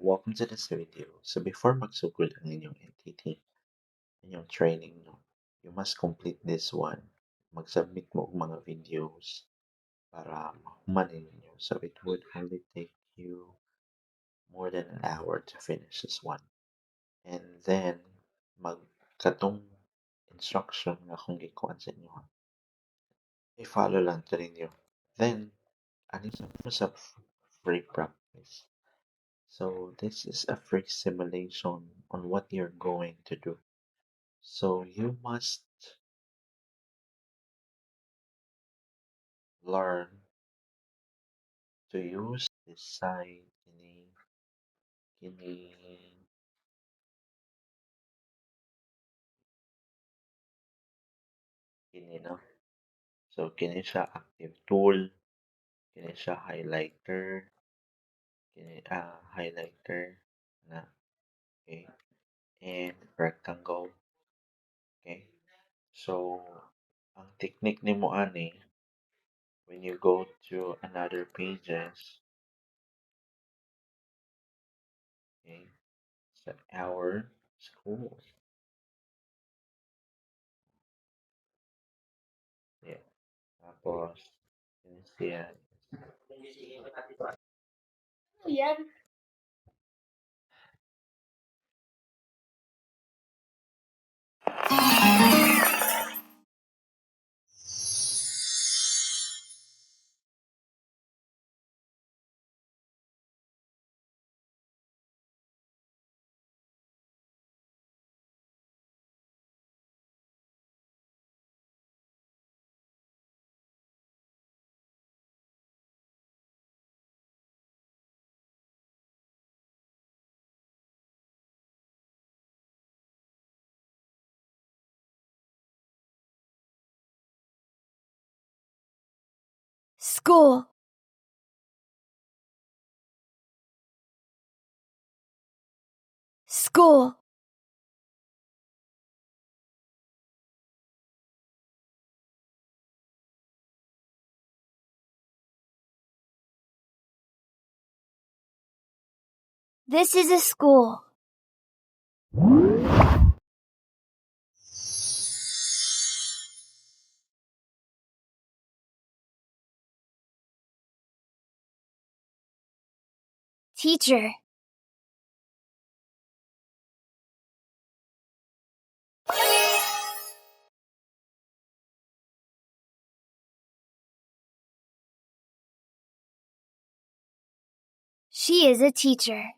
Welcome to this video. So before magsugod ang inyong NTT, inyong training, no, you must complete this one. Mag-submit mo og mga videos para mahuman ninyo. So it would only take you more than an hour to finish this one. And then, magkatong instruction nga akong gikuan sa inyo. I-follow lang to ninyo. Then, ano sa free practice. So this is a free simulation on what you're going to do. So you must learn to use this side kini no. So kini siya active tool, kini siya highlighter, highlighter na okay, and rectangle. Okay. So ang technique nimo ani when you go to another pages, okay, sa our school. Yeah. Tapos, yun siya. Yan. School. School. This is a school. Teacher. She is a teacher.